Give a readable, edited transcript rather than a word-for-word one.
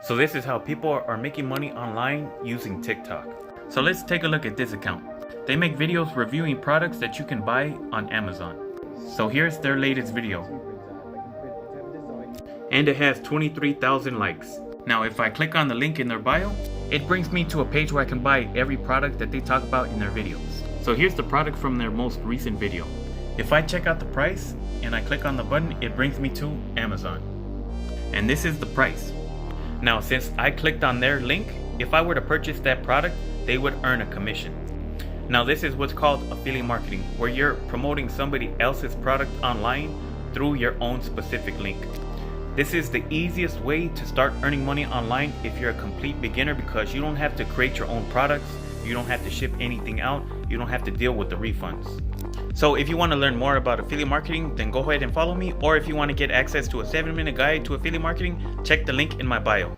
So this is how people are making money online using TikTok. So let's take a look at this account. They make videos reviewing products that you can buy on Amazon. So here's their latest video. And it has 23,000 likes. Now if I click on the link in their bio, it brings me to a page where I can buy every product that they talk about in their videos. So here's the product from their most recent video. If I check out the price and I click on the button, it brings me to Amazon. And this is the price. Now since I clicked on their link, if I were to purchase that product, they would earn a commission. Now this is what's called affiliate marketing, where you're promoting somebody else's product online through your own specific link. This is the easiest way to start earning money online if you're a complete beginner, because you don't have to create your own products, you don't have to ship anything out, you don't have to deal with the refunds. So if you want to learn more about affiliate marketing, then go ahead and follow me, or if you want to get access to a 7-minute guide to affiliate marketing, check the link in my bio.